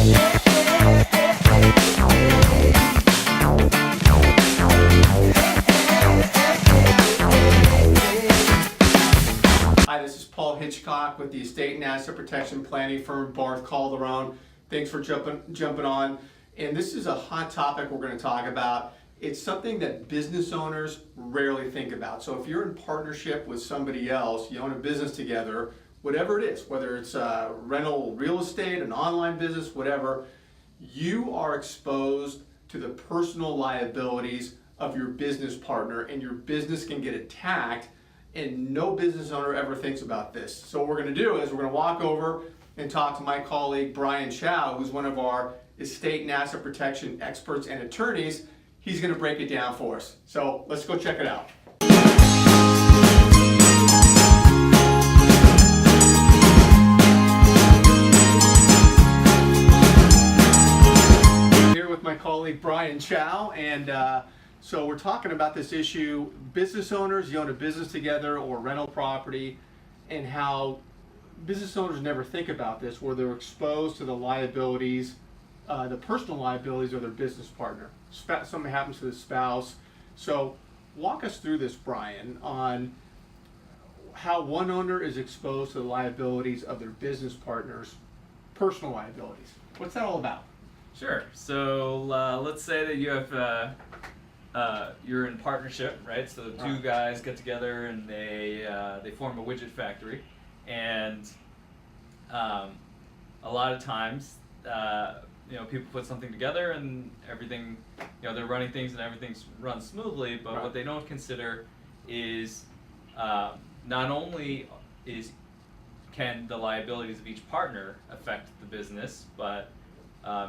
Hi, this is Paul Hitchcock with the estate and asset protection planning firm BarthCalderon. Thanks for jumping on. And this is a hot topic we're going to talk about. It's something that business owners rarely think about. So if you're in partnership with somebody else, you own a business together, whatever it is, whether it's rental real estate, an online business, whatever, you are exposed to the personal liabilities of your business partner, and your business can get attacked, and no business owner ever thinks about this. So what we're going to do is we're going to walk over and talk to my colleague Brian Chow, who's one of our estate and asset protection experts and attorneys. He's going to break it down for us. So let's go check it out. Here with my colleague Brian Chow, and so we're talking about this issue, business owners, you own a business together or rental property, and how business owners never think about this, where they're exposed to the liabilities, the personal liabilities of their business partner. Something happens to the spouse. So walk us through this, Brian, on how one owner is exposed to the liabilities of their business partner's personal liabilities. What's that all about? Sure. So let's say that you have you're in partnership, right? So the two guys get together and they form a widget factory, and a lot of times people put something together and everything, they're running things and everything's run smoothly, but what they don't consider is not only can the liabilities of each partner affect the business, but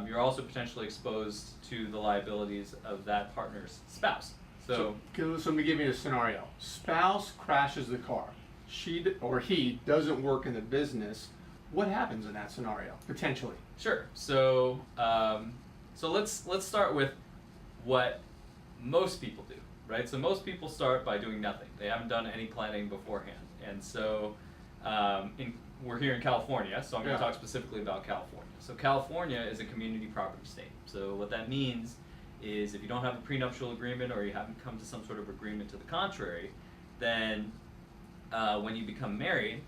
you're also potentially exposed to the liabilities of that partner's spouse. So let me give you a scenario. Spouse crashes the car. She or he doesn't work in the business. What happens in that scenario, potentially? Sure. So let's start with what most people do, right? So most people start by doing nothing. They haven't done any planning beforehand, and so we're here in California, so I'm going to talk specifically about California. So California is a community property state. So what that means is if you don't have a prenuptial agreement or you haven't come to some sort of agreement to the contrary, then when you become married,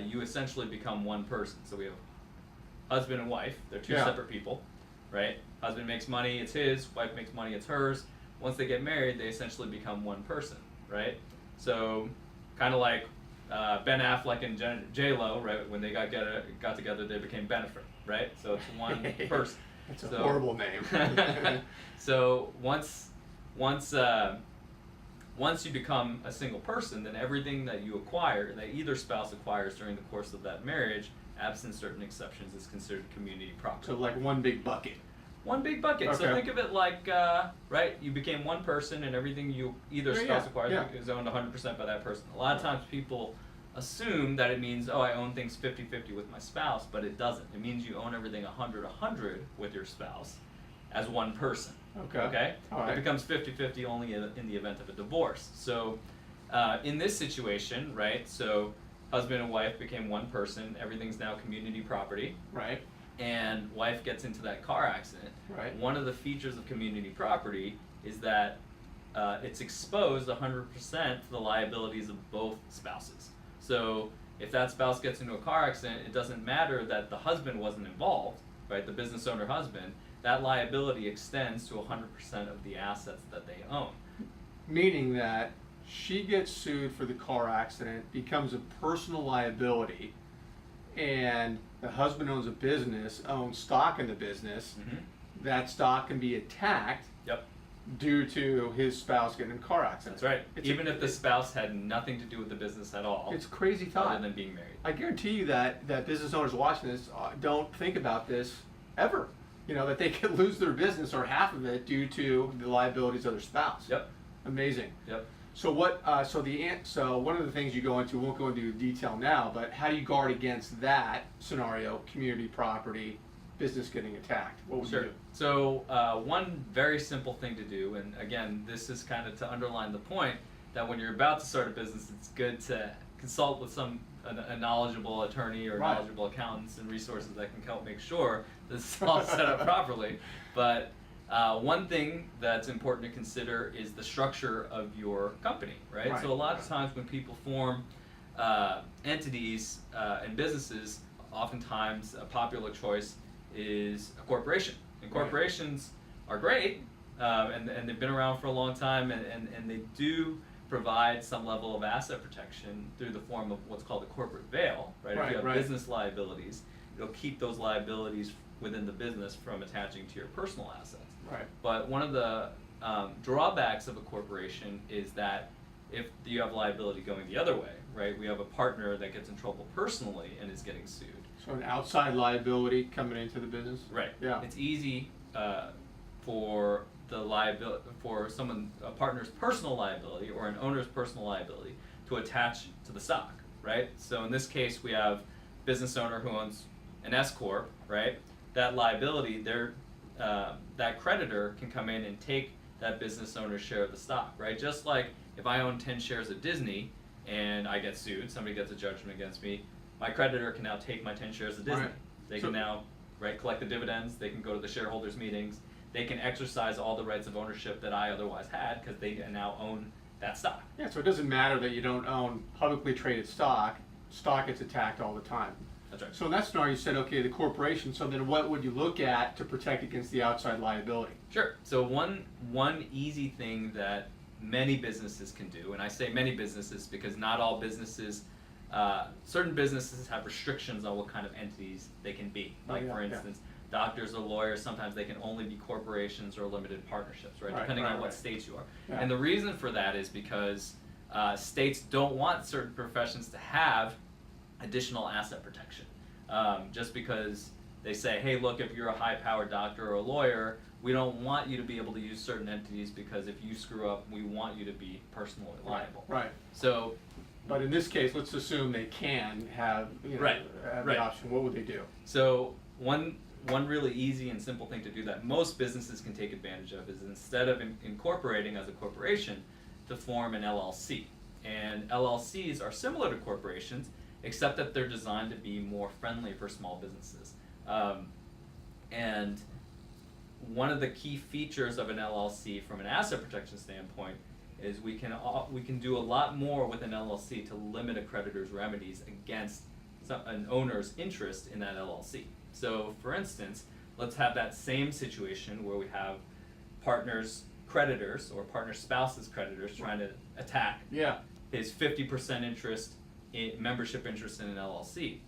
you essentially become one person. So we have husband and wife. They're two separate people, right? Husband makes money, it's his. Wife makes money, it's hers. Once they get married, they essentially become one person, right? So kind of like Ben Affleck and J-Lo, right? When they got together, they became Benefit, right? So it's one person. That's a horrible name. So once you become a single person, then everything that you acquire, that either spouse acquires during the course of that marriage, absent certain exceptions, is considered community property. So like one big bucket. One big bucket. Okay. So think of it like, you became one person, and everything either spouse acquires is owned 100% by that person. A lot of times people assume that it means, I own things 50-50 with my spouse, but it doesn't. It means you own everything 100-100 with your spouse as one person. Okay? All right. It becomes 50-50 only in the event of a divorce. So in this situation, right, so husband and wife became one person, everything's now community property. Right. And wife gets into that car accident. Right. One of the features of community property is that it's exposed 100% to the liabilities of both spouses. So if that spouse gets into a car accident, it doesn't matter that the husband wasn't involved, right? The business owner husband, that liability extends to 100% of the assets that they own. Meaning that she gets sued for the car accident, becomes a personal liability, and the husband owns a business, owns stock in the business. Mm-hmm. That stock can be attacked due to his spouse getting in a car accident. That's right. Even if the spouse had nothing to do with the business at all. It's crazy thought. Other than being married. I guarantee you that business owners watching this don't think about this ever. That they could lose their business or half of it due to the liabilities of their spouse. Yep. Amazing. Yep. So what? So one of the things you go into, won't go into detail now, but how do you guard against that scenario? Community property, business getting attacked. What would you do? So one very simple thing to do, and again, this is kind of to underline the point that when you're about to start a business, it's good to consult with a knowledgeable attorney or Right. knowledgeable accountants and resources that can help make sure this is all set up properly. But one thing that's important to consider is the structure of your company, right? Right. So a lot of times when people form entities and businesses, oftentimes a popular choice is a corporation. And Right. corporations are great, and they've been around for a long time, and they do provide some level of asset protection through the form of what's called a corporate veil, right? If Right, you have right. business liabilities, it'll keep those liabilities within the business from attaching to your personal assets. Right. But one of the drawbacks of a corporation is that if you have liability going the other way, right? We have a partner that gets in trouble personally and is getting sued. So an outside liability coming into the business? Right. Yeah. It's easy for the liability, for someone, a partner's personal liability or an owner's personal liability to attach to the stock, right? So in this case, we have business owner who owns an S corp, right? That liability, that creditor can come in and take that business owner's share of the stock, right? Just like if I own 10 shares of Disney and I get sued, somebody gets a judgment against me, my creditor can now take my 10 shares of Disney. Right. They So- can now, right, collect the dividends, they can go to the shareholders meetings, they can exercise all the rights of ownership that I otherwise had because they now own that stock. Yeah, so it doesn't matter that you don't own publicly traded stock. Stock gets attacked all the time. That's right. So in that scenario, you said, okay, the corporation, so then what would you look at to protect against the outside liability? Sure. So one easy thing that many businesses can do, and I say many businesses because not all businesses, certain businesses have restrictions on what kind of entities they can be. Oh, Like yeah, for yeah. instance, doctors or lawyers, sometimes they can only be corporations or limited partnerships, right? Right, Depending right, on what right. states you are. Yeah. And the reason for that is because states don't want certain professions to have additional asset protection. Just because they say, hey, look, if you're a high-powered doctor or a lawyer, we don't want you to be able to use certain entities because if you screw up, we want you to be personally liable. Right. So, But in this case, let's assume they can have, Right, have right. the option. What would they do? so one really easy and simple thing to do that most businesses can take advantage of is instead of incorporating as a corporation, to form an LLC. And LLCs are similar to corporations, except that they're designed to be more friendly for small businesses. And one of the key features of an LLC from an asset protection standpoint is we can do a lot more with an LLC to limit a creditor's remedies against an owner's interest in that LLC. So for instance, let's have that same situation where we have partners' creditors or partner spouses' creditors trying to attack Yeah. his 50% interest in membership interest in an LLC.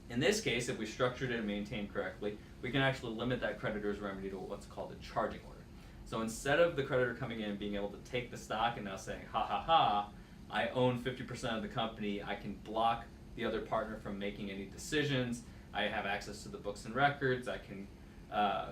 In this case, if we structured it and maintained correctly, we can actually limit that creditor's remedy to what's called a charging order. So instead of the creditor coming in and being able to take the stock and now saying, ha ha ha, I own 50% of the company, I can block the other partner from making any decisions, I have access to the books and records, I can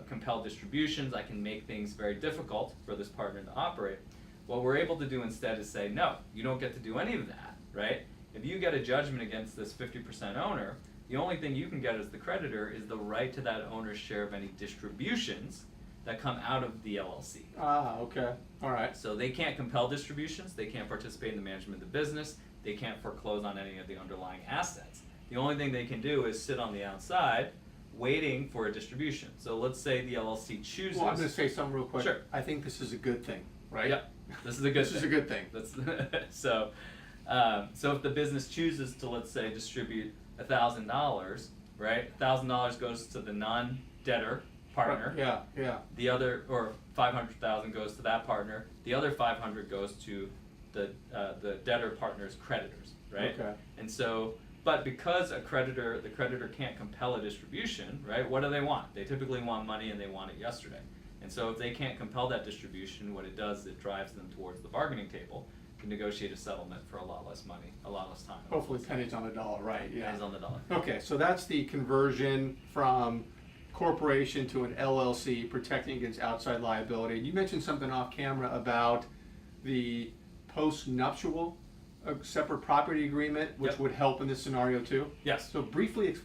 compel distributions, I can make things very difficult for this partner to operate. What we're able to do instead is say, no, you don't get to do any of that, right? If you get a judgment against this 50% owner, the only thing you can get as the creditor is the right to that owner's share of any distributions that come out of the LLC. Ah, okay. All right. So they can't compel distributions, they can't participate in the management of the business, they can't foreclose on any of the underlying assets. The only thing they can do is sit on the outside waiting for a distribution. So let's say the LLC chooses. Well, I'm going to say something real quick. Sure. I think this is a good thing, right? Yep, this is a good This thing. is a good thing. That's so if the business chooses to, let's say, distribute $1,000, right? $1,000 goes to the non-debtor partner. Yeah, yeah. The other, or 500,000 goes to that partner. The other 500 goes to the debtor partner's creditors, right? Okay. And so, but because the creditor can't compel a distribution, right? What do they want? They typically want money and they want it yesterday. And so if they can't compel that distribution, what it does is it drives them towards the bargaining table to negotiate a settlement for a lot less money, a lot less time. Hopefully pennies on the dollar, right? Yeah. Pennies on the dollar. Okay, so that's the conversion from corporation to an LLC, protecting against outside liability. You mentioned something off camera about the post-nuptial separate property agreement, which Yep. would help in this scenario too. Yes. So briefly,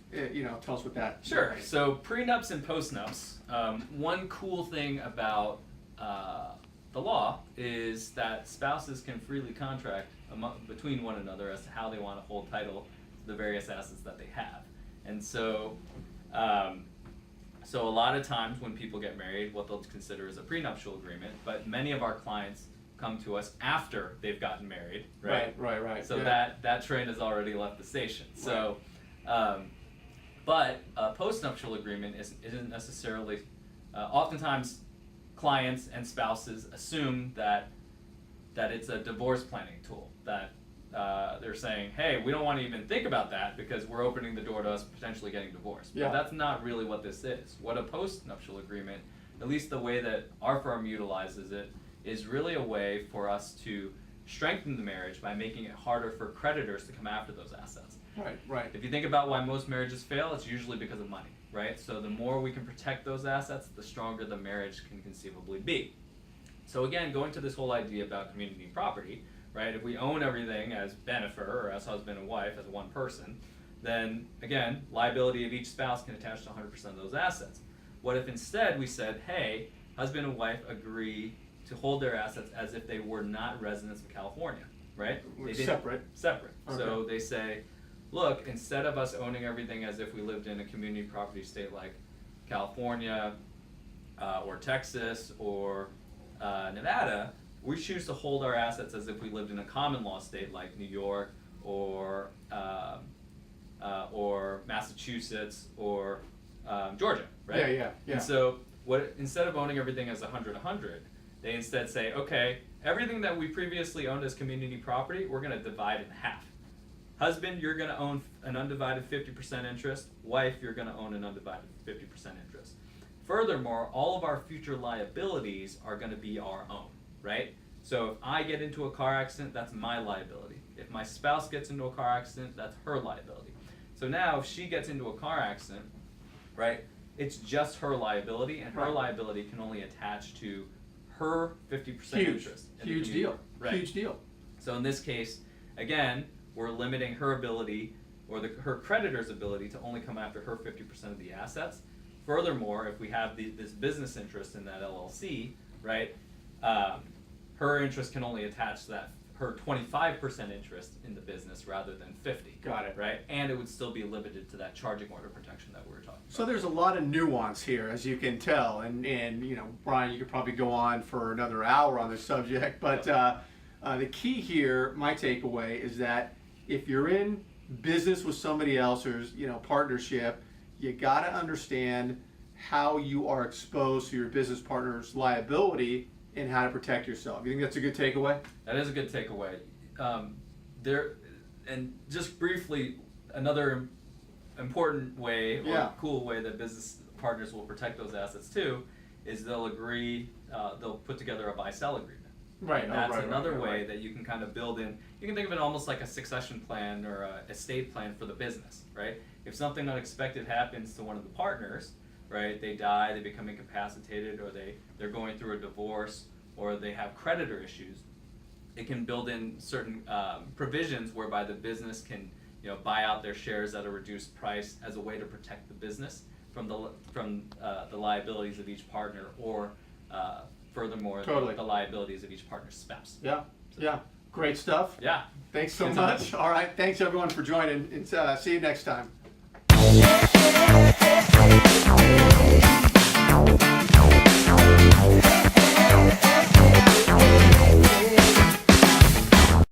tell us what that. Sure. So prenups and postnups. One cool thing about the law is that spouses can freely contract between one another as to how they want to hold title the various assets that they have. And so, so a lot of times when people get married, what they'll consider is a prenuptial agreement, but many of our clients come to us after they've gotten married, right? Right. So yeah. that train has already left the station. So, but a postnuptial agreement isn't necessarily, oftentimes clients and spouses assume that it's a divorce planning tool, that they're saying, hey, we don't want to even think about that because we're opening the door to us potentially getting divorced. Yeah. But that's not really what this is. What a postnuptial agreement, at least the way that our firm utilizes it, is really a way for us to strengthen the marriage by making it harder for creditors to come after those assets. Right. If you think about why most marriages fail, it's usually because of money, right? So the more we can protect those assets, the stronger the marriage can conceivably be. So again, going to this whole idea about community property, right? If we own everything as benefer or as husband and wife, as one person, then again, liability of each spouse can attach to 100% of those assets. What if instead we said, hey, husband and wife agree to hold their assets as if they were not residents of California, right? Separate. Separate. Okay. So they say, look, instead of us owning everything as if we lived in a community property state like California or Texas or Nevada, we choose to hold our assets as if we lived in a common law state like New York or Massachusetts or Georgia, right? Yeah. And so instead of owning everything as 100-100, they instead say, okay, everything that we previously owned as community property, we're going to divide in half. Husband, you're going to own an undivided 50% interest. Wife, you're going to own an undivided 50% interest. Furthermore, all of our future liabilities are going to be our own, right? So if I get into a car accident, that's my liability. If my spouse gets into a car accident, that's her liability. So now if she gets into a car accident, right, it's just her liability, and her liability can only attach to her 50% interest. Huge deal. Right. Huge deal. So in this case, again, we're limiting her ability, or her creditor's ability, to only come after her 50% of the assets. Furthermore, if we have this business interest in that LLC, right, her interest can only attach to that, her 25% interest in the business rather than 50. Got it. Right, and it would still be limited to that charging order protection that we were talking about. So there's a lot of nuance here, as you can tell, and you know, Brian, you could probably go on for another hour on this subject, but the key here, my takeaway, is that if you're in business with somebody else, or partnership, you got to understand how you are exposed to your business partner's liability and how to protect yourself. You think that's a good takeaway? That is a good takeaway. And just briefly, another important way, or cool way that business partners will protect those assets too, is they'll agree, they'll put together a buy-sell agreement. Right. And that's another way that you can kind of build in. You can think of it almost like a succession plan or a estate plan for the business, right? If something unexpected happens to one of the partners, right, they die, they become incapacitated, or they're going through a divorce, or they have creditor issues, it can build in certain provisions whereby the business can buy out their shares at a reduced price as a way to protect the business from the liabilities of each partner, or furthermore, the liabilities of each partner's spouse. Yeah. Great stuff. Yeah. Thanks so much. All right. Thanks everyone for joining, and see you next time.